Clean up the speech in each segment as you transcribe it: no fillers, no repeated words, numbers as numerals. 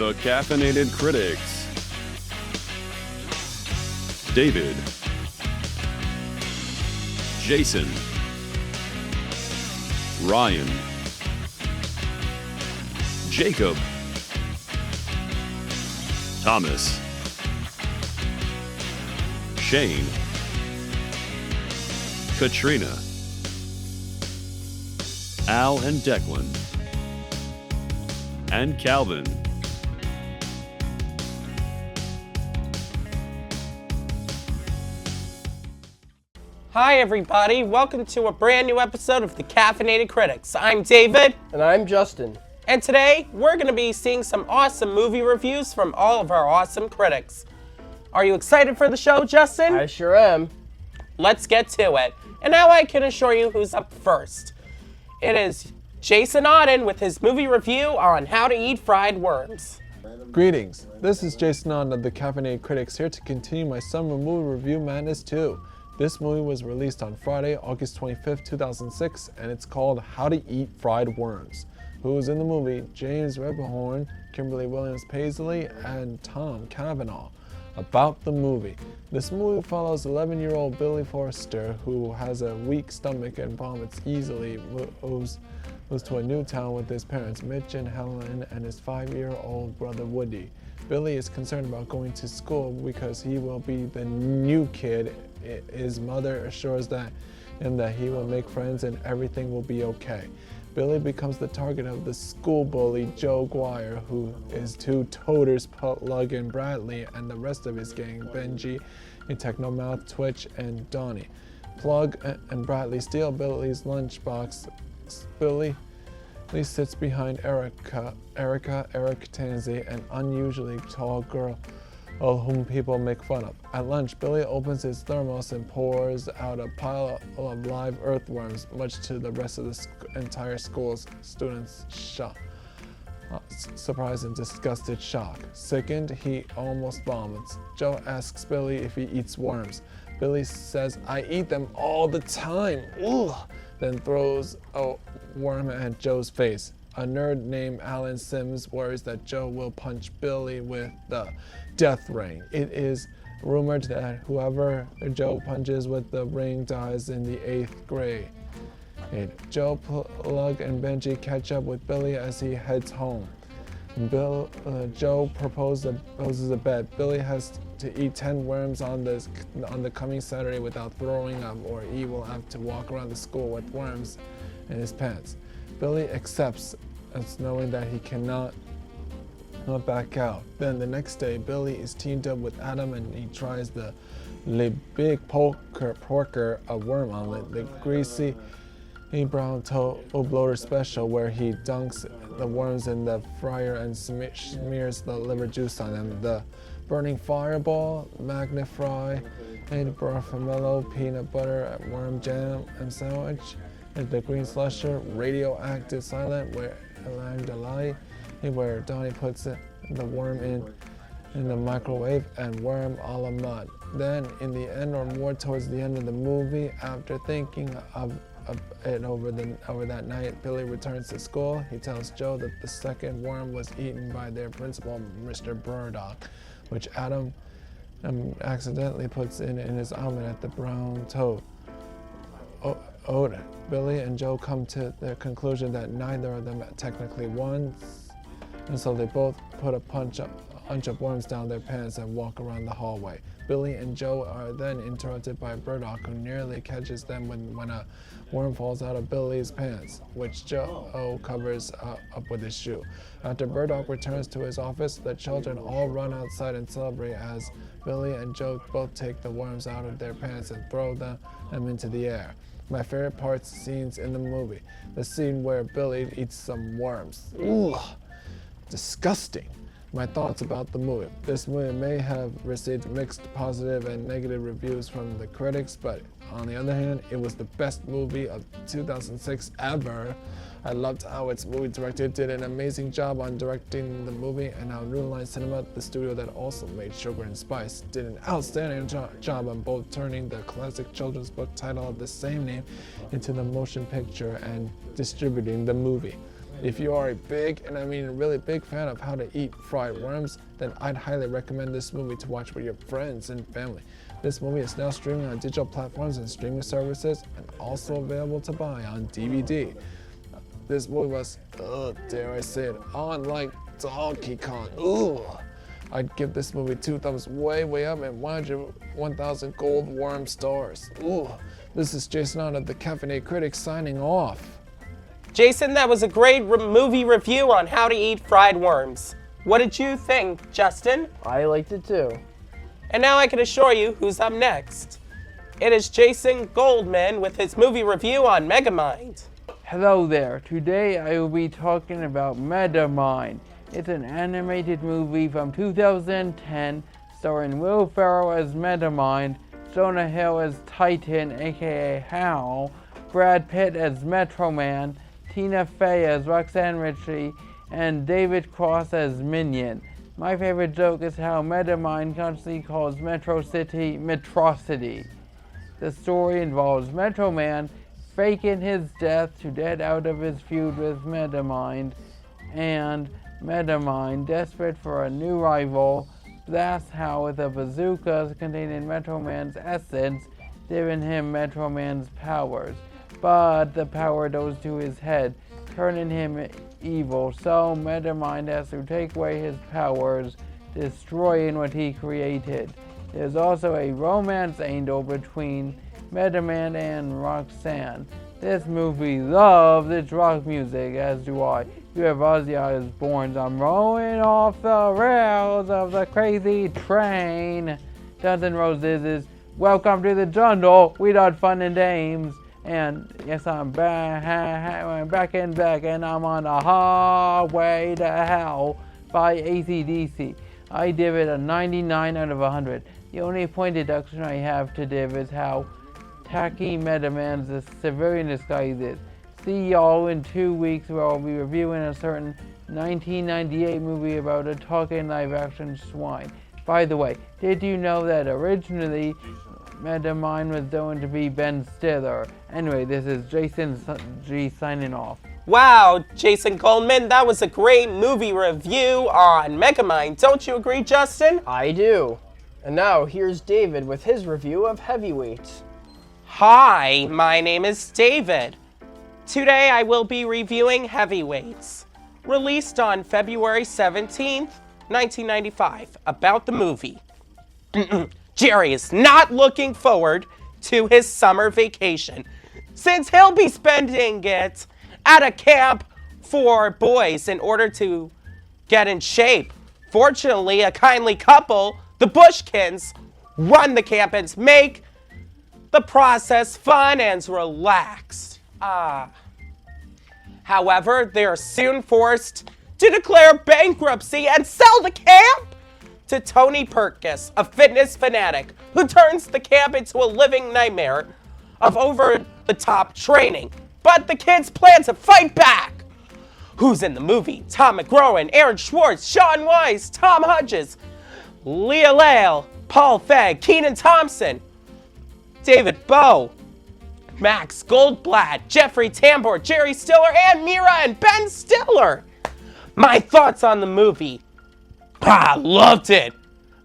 The Caffeinated Critics. David. Jason. Ryan. Jacob. Thomas. Shane. Katrina. Al and Declan. And Calvin. Hi everybody, welcome to a brand new episode of The Caffeinated Critics. I'm David. And I'm Justin. And today, we're going to be seeing some awesome movie reviews from all of our awesome critics. Are you excited for the show, Justin? I sure am. Let's get to it. And now I can assure you who's up first. It is Jason Auden with his movie review on How to Eat Fried Worms. Greetings, this is Jason Auden of the Caffeinated Critics here to continue my summer movie review madness 2. This movie was released on Friday, August 25th, 2006, and it's called How to Eat Fried Worms. Who was in the movie? James Rebhorn, Kimberly Williams Paisley, and Tom Cavanaugh. About the movie. This movie follows 11-year-old Billy Forrester, who has a weak stomach and vomits easily, moves to a new town with his parents, Mitch and Helen, and his 5-year-old brother Woody. Billy is concerned about going to school because he will be the new kid. His mother assures him that he will make friends and everything will be okay. Billy becomes the target of the school bully Joe Guire, who is two toters, Plug and Bradley, and the rest of his gang, Benji, Technomouth, Twitch, and Donnie. Plug and Bradley steal Billy's lunchbox. Billy sits behind Eric Tansey, an unusually tall girl whom people make fun of. At lunch, Billy opens his thermos and pours out a pile of live earthworms, much to the rest of the entire school's students' surprise and disgusted shock. Sickened, he almost vomits. Joe asks Billy if he eats worms. Billy says, "I eat them all the time," ugh, then throws a worm at Joe's face. A nerd named Alan Sims worries that Joe will punch Billy with the death ring. It is rumored that whoever Joe punches with the ring dies in the 8th grade. Joe, Plug, and Benji catch up with Billy as he heads home. Joe proposes a bet. Billy has to eat 10 worms on the coming Saturday without throwing up, or he will have to walk around the school with worms in his pants. Billy accepts, knowing that he cannot back out. Then the next day, Billy is teamed up with Adam and he tries the Le Big Porker, a worm omelet, the greasy brown toe bloater special, where he dunks the worms in the fryer and smears the liver juice on them. The burning fireball, Magna Fry, and Barfamelo peanut butter worm jam and sandwich. And the green slusher, radioactive silent, where Donnie puts the worm in the microwave, and worm a la mode. Then, in the end, or more towards the end of the movie, after thinking of it over that night, Billy returns to school. He tells Joe that the second worm was eaten by their principal, Mr. Burdock, which Adam accidentally puts in his omelet at the brown toad. Billy and Joe come to the conclusion that neither of them technically won, and so they both put a bunch of worms down their pants and walk around the hallway. Billy and Joe are then interrupted by Burdock, who nearly catches them when a worm falls out of Billy's pants, which Joe covers up with his shoe. After Burdock returns to his office, the children all run outside and celebrate as Billy and Joe both take the worms out of their pants and throw them into the air. My favorite scenes in the movie. The scene where Billy eats some worms. Ugh, disgusting. My thoughts about the movie. This movie may have received mixed positive and negative reviews from the critics, but on the other hand, it was the best movie of 2006 ever. I loved how its movie director did an amazing job on directing the movie, and how New Line Cinema, the studio that also made Sugar and Spice, did an outstanding job on both turning the classic children's book title of the same name into the motion picture and distributing the movie. If you are a big, and I mean a really big fan of How to Eat Fried Worms, then I'd highly recommend this movie to watch with your friends and family. This movie is now streaming on digital platforms and streaming services, and also available to buy on DVD. This movie was, dare I say it, unlike Donkey Kong. Ooh. I'd give this movie 2 thumbs way up and 1,000 gold worm stars. Ooh. This is Jason on of the Caffeinated Critic signing off. Jason, that was a great movie review on How to Eat Fried Worms. What did you think, Justin? I liked it too. And now I can assure you who's up next. It is Jason Goldman with his movie review on Megamind. Hello there. Today I will be talking about Megamind. It's an animated movie from 2010 starring Will Ferrell as Megamind, Jonah Hill as Titan aka Hal, Brad Pitt as Metro Man, Tina Fey as Roxanne Ritchie, and David Cross as Minion. My favorite joke is how Megamind constantly calls Metro City Metrocity. The story involves Metro Man faking his death to get out of his feud with Megamind, and Megamind, desperate for a new rival, blasts Hal with a bazooka containing Metro Man's essence, giving him Metro Man's powers. But the power goes to his head, turning him evil, so Megamind has to take away his powers, destroying what he created. There's also a romance angle between Megaman and Roxanne. This movie loves its rock music, as do I. You have Ozzy Osbourne's I'm rolling off the rails of the crazy train. Guns N' Roses is Welcome to the Jungle, we got fun and games. And yes, I'm back and I'm on a highway to hell by AC/DC. I give it a 99 out of 100. The only point deduction I have to give is how tacky Megaman's civilian disguise is. See y'all in 2 weeks where I'll be reviewing a certain 1998 movie about a talking live-action swine. By the way, did you know that originally Megamind was going to be Ben Stiller? Anyway, this is Jason G signing off. Wow, Jason Goldman, that was a great movie review on Megamind. Don't you agree, Justin? I do. And now here's David with his review of Heavyweights. Hi, my name is David. Today I will be reviewing Heavyweights, released on February 17th, 1995, about the movie. Jerry is not looking forward to his summer vacation, since he'll be spending it at a camp for boys in order to get in shape. Fortunately, a kindly couple, the Bushkins, run the camp and make the process fun and relaxed. However, they are soon forced to declare bankruptcy and sell the camp to Tony Perkis, a fitness fanatic who turns the camp into a living nightmare of over-the-top training. But the kids plan to fight back. Who's in the movie? Tom McGrawan, Aaron Schwartz, Sean Wise, Tom Hodges, Leah Lale, Paul Feig, Kenan Thompson, David Bowe, Max Goldblatt, Jeffrey Tambor, Jerry Stiller, Ann Mira, and Ben Stiller. My thoughts on the movie. Loved it.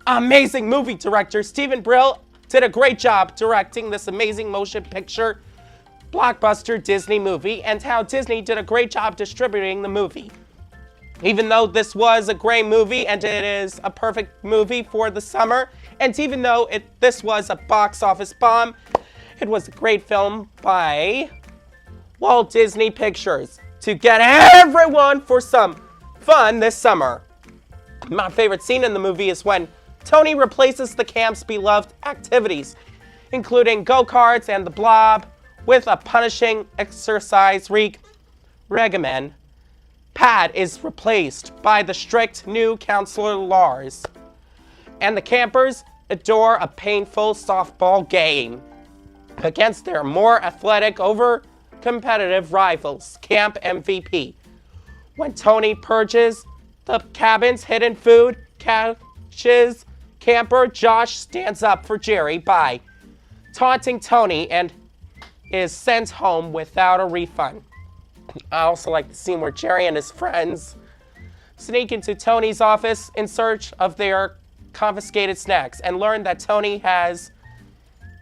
Amazing movie director Stephen Brill did a great job directing this amazing motion picture blockbuster Disney movie, and how Disney did a great job distributing the movie. Even though this was a great movie and it is a perfect movie for the summer, and even though this was a box office bomb, it was a great film by Walt Disney Pictures to get everyone for some fun this summer. My favorite scene in the movie is when Tony replaces the camp's beloved activities, including go-karts and the blob, with a punishing exercise regimen. Pat is replaced by the strict new counselor Lars, and the campers adore a painful softball game against their more athletic, over-competitive rivals, Camp MVP. When Tony purges the cabin's hidden food caches, camper Josh stands up for Jerry by taunting Tony and is sent home without a refund. I also like the scene where Jerry and his friends sneak into Tony's office in search of their confiscated snacks and learn that Tony has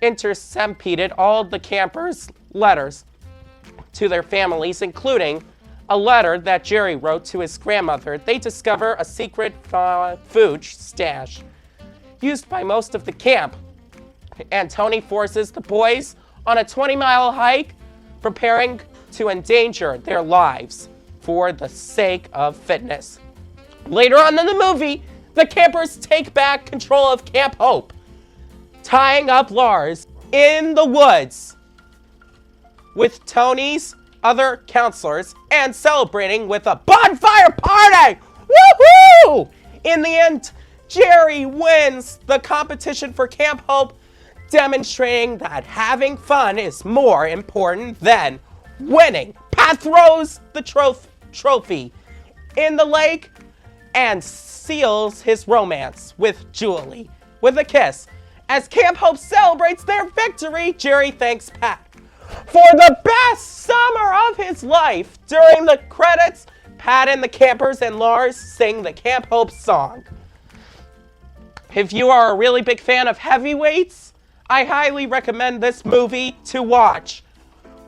intercepted all the campers' letters to their families, including a letter that Jerry wrote to his grandmother. They discover a secret food stash used by most of the camp, and Tony forces the boys on a 20-mile hike, preparing to endanger their lives for the sake of fitness. Later on in the movie, the campers take back control of Camp Hope, tying up Lars in the woods with Tony's other counselors and celebrating with a bonfire party! Woohoo! In the end, Jerry wins the competition for Camp Hope, demonstrating that having fun is more important than winning. Pat throws the trophy in the lake and seals his romance with Julie with a kiss. As Camp Hope celebrates their victory, Jerry thanks Pat for the best summer of his life. During the credits, Pat and the campers and Lars sing the Camp Hope song. If you are a really big fan of Heavyweights, I highly recommend this movie to watch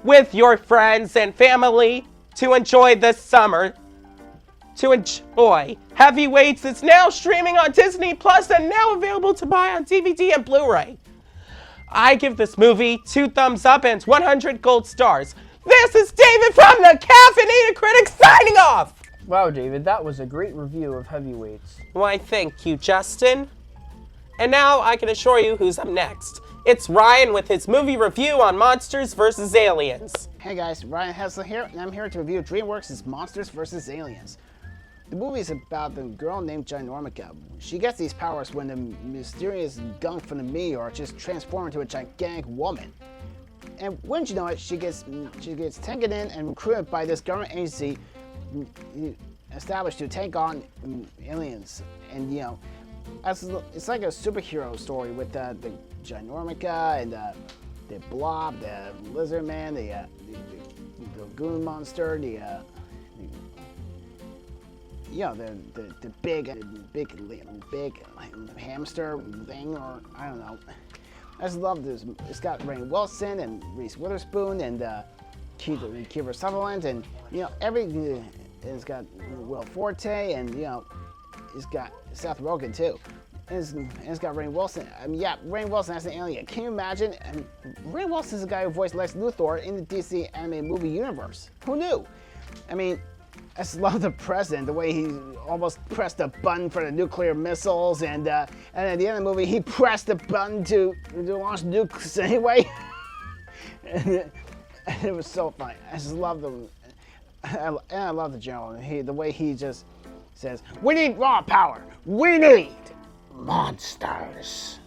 with your friends and family to enjoy this summer. Heavyweights is now streaming on Disney Plus and now available to buy on DVD and Blu-ray. I give this movie 2 thumbs up and 100 gold stars. This is David from the Caffeinated Critic signing off! Wow, David, that was a great review of Heavyweights. Why, thank you, Justin. And now I can assure you who's up next. It's Ryan with his movie review on Monsters vs. Aliens. Hey guys, Ryan Hessler here, and I'm here to review DreamWorks' Monsters vs. Aliens. The movie is about the girl named Ginormica. She gets these powers when the mysterious gunk from the meteor just transforms into a gigantic woman. And wouldn't you know it, she gets taken in and recruited by this government agency established to take on aliens. And you know, it's like a superhero story with the Ginormica and the Blob, the Lizard Man, the Goon Monster, the big hamster thing, or I don't know. I just love this. It's got Rainn Wilson and Reese Witherspoon and Kiefer Sutherland, and you know it's got Will Forte, and you know it's got Seth Rogen too. And it's got Rainn Wilson. Rainn Wilson as an alien. Can you imagine? And Rainn Wilson is the guy who voiced Lex Luthor in the DC animated movie universe. Who knew? I mean, I just love the president, the way he almost pressed a button for the nuclear missiles, and at the end of the movie, he pressed the button to launch nukes anyway. and it was so funny. I just love them. And I love the general. The way he just says, "We need raw power. We need monsters."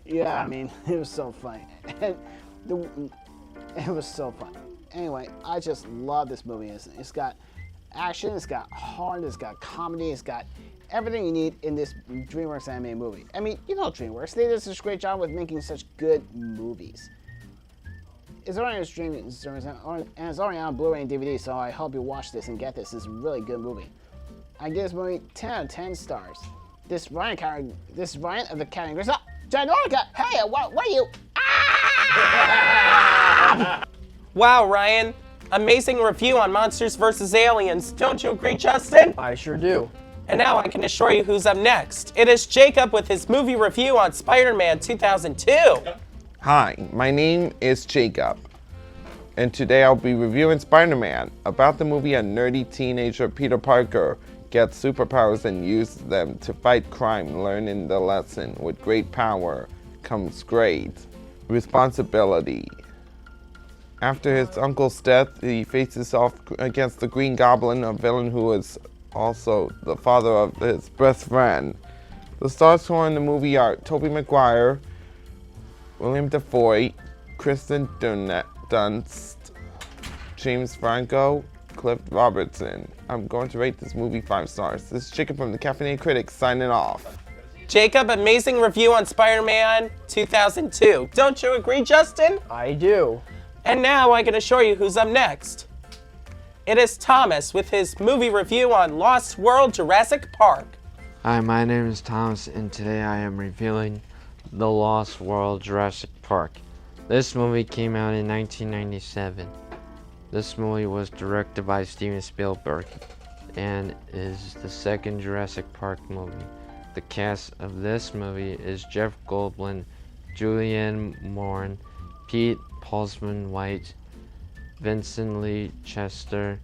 Yeah, I mean, it was so funny. And it was so funny. Anyway, I just love this movie. It's got action, it's got heart, it's got comedy, it's got everything you need in this DreamWorks animated movie. I mean, you know DreamWorks, they did such a great job with making such good movies. It's already on streaming service, and it's already on Blu-ray and DVD, so I hope you watch this and get this. It's a really good movie. I give this movie 10 out of 10 stars. This Ryan of the Academy goes, Ginormica, hey, what are you? Ah! Wow, Ryan. Amazing review on Monsters vs. Aliens. Don't you agree, Justin? I sure do. And now I can assure you who's up next. It is Jacob with his movie review on Spider-Man 2002. Hi, my name is Jacob, and today I'll be reviewing Spider-Man. About the movie, a nerdy teenager, Peter Parker, gets superpowers and uses them to fight crime, learning the lesson. With great power comes great responsibility. After his uncle's death, he faces off against the Green Goblin, a villain who is also the father of his best friend. The stars who are in the movie are Tobey Maguire, William Dafoe, Kristen Dunst, James Franco, Cliff Robertson. I'm going to rate this movie 5 stars. This is Jacob from the Caffeinated Critic signing off. Jacob, amazing review on Spider-Man 2002. Don't you agree, Justin? I do. And now I can assure you who's up next. it is Thomas with his movie review on Lost World Jurassic Park. Hi, my name is Thomas, and today I am reviewing The Lost World Jurassic Park. This movie came out in 1997. This movie was directed by Steven Spielberg and is the second Jurassic Park movie. The cast of this movie is Jeff Goldblum, Julianne Moore, Pete Postlethwaite, Vincent Lee Chester,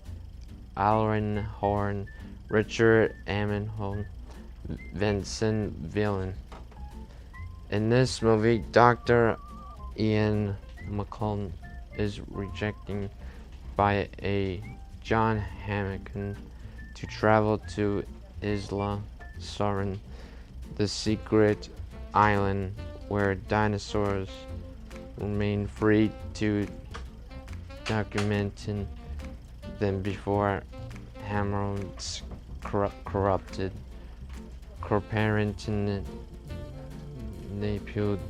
Alan Horn, Richard Amenholm, Vincent Villain. In this movie, Dr. Ian McCullen is rejected by a John Hammond to travel to Isla Sorna, the secret island where dinosaurs remain free to documenting them before Hammond's corrupted co-parenting Naples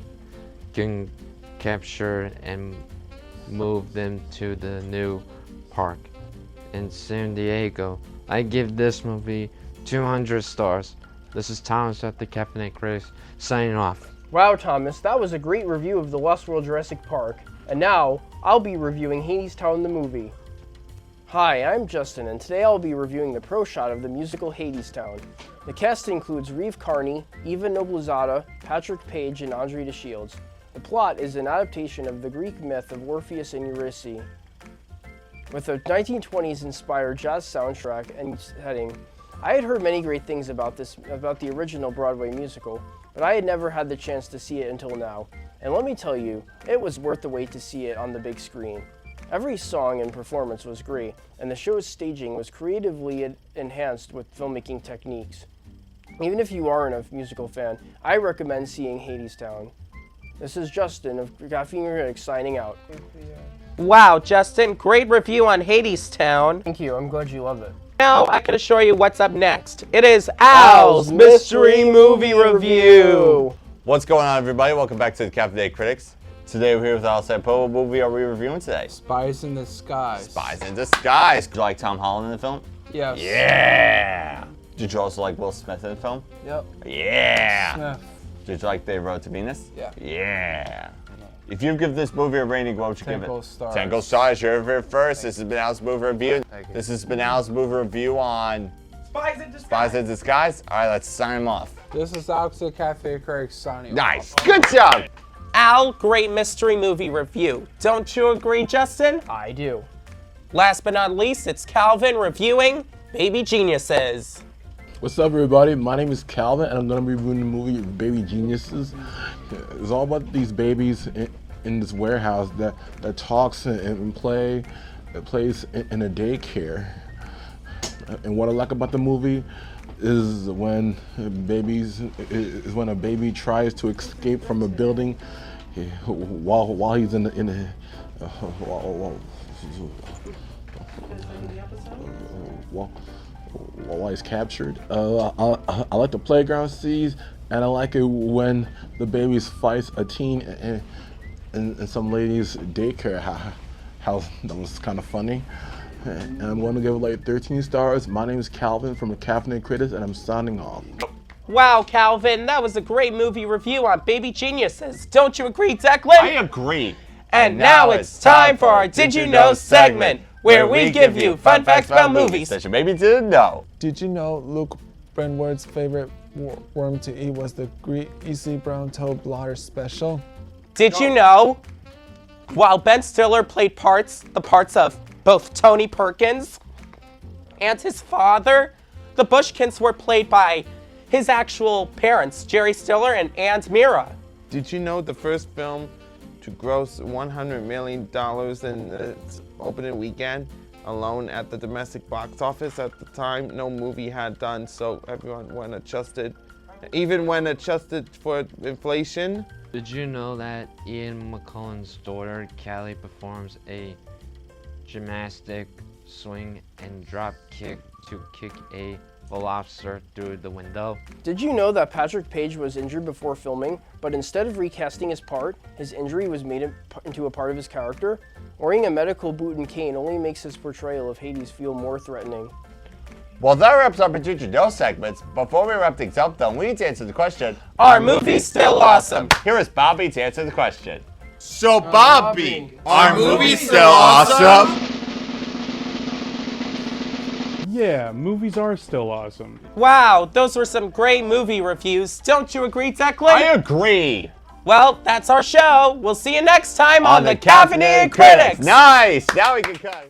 can capture and move them to the new park in San Diego. I give this movie 200 stars. This is Thomas at the Caffeinated Critics, signing off. Wow, Thomas, that was a great review of The Lost World Jurassic Park. And now, I'll be reviewing Hadestown the movie. Hi, I'm Justin, and today I'll be reviewing the pro shot of the musical Hadestown. The cast includes Reeve Carney, Eva Noblezada, Patrick Page, and Andre DeShields. The plot is an adaptation of the Greek myth of Orpheus and Eurydice, with a 1920s-inspired jazz soundtrack and setting. I had heard many great things about the original Broadway musical, but I had never had the chance to see it until now. And let me tell you, it was worth the wait to see it on the big screen. Every song and performance was great, and the show's staging was creatively enhanced with filmmaking techniques. Even if you aren't a musical fan, I recommend seeing Hadestown. This is Justin of Caffeinated Critics signing out. Wow, Justin, great review on Hadestown. Thank you, I'm glad you love it. Now I can assure you what's up next. It is Al's Mystery Movie Review. What's going on, everybody? Welcome back to the Caffeinated Critics. Today we're here with Al Sampo. What movie are we reviewing today? Spies in Disguise. Spies in Disguise. Did you like Tom Holland in the film? Yes. Yeah. Did you also like Will Smith in the film? Yep. Yeah. Smith. Did you like The Road to Venus? Yeah. Yeah. If you give this movie a rating, what would you give it? 10 stars. 10 stars. You're here first. This has been Al's movie review. This has been Al's movie review on Spies in Disguise. Spies in Disguise. All right, let's sign him off. This is Alex at Caffeinated Critics signing Nice. off. Good job. Al, great mystery movie review. Don't you agree, Justin? I do. Last but not least, it's Calvin reviewing Baby Geniuses. What's up, everybody? My name is Calvin, and I'm going to be reviewing the movie Baby Geniuses. It's all about these babies in this warehouse that talks and plays in a daycare. And what I like about the movie is when a baby tries to escape from a building while he's while he's captured. I like the playground scenes, and I like it when the babies fights a teen in some lady's daycare house. That was kind of funny. And I'm going to give it like 13 stars. My name is Calvin from the Caffeinated Critics, and I'm signing off. Wow, Calvin, that was a great movie review on Baby Geniuses. Don't you agree, Declan? I agree. And now it's time for our Did You Know segment, where we give you fun facts about movies that you maybe didn't know. Did you know Luke Brentwood's favorite worm to eat was the greasy brown toad blotter special? Did you know, while Ben Stiller played the parts of both Tony Perkins and his father, the Bushkins were played by his actual parents, Jerry Stiller and Aunt Mira. Did you know the first film to gross $100 million in its opening weekend alone at the domestic box office? At the time, no movie had done so. Everyone went adjusted, even when adjusted for inflation. Did you know that Ian McCullen's daughter, Callie, performs a gymnastic swing and drop kick to kick a lobster through the window? Did you know that Patrick Page was injured before filming, but instead of recasting his part, his injury was made into a part of his character? Wearing a medical boot and cane only makes his portrayal of Hades feel more threatening. Well, that wraps up our Teacher Joe segments. Before we wrap things up, though, we need to answer the question, Are movies still awesome? Here is Bobby to answer the question. So, Bobby, are movies still awesome? Yeah, movies are still awesome. Wow, those were some great movie reviews. Don't you agree, Declan? I agree. Well, that's our show. We'll see you next time on the Caffeinated Caffeinated Critics. Nice. Now we can cut.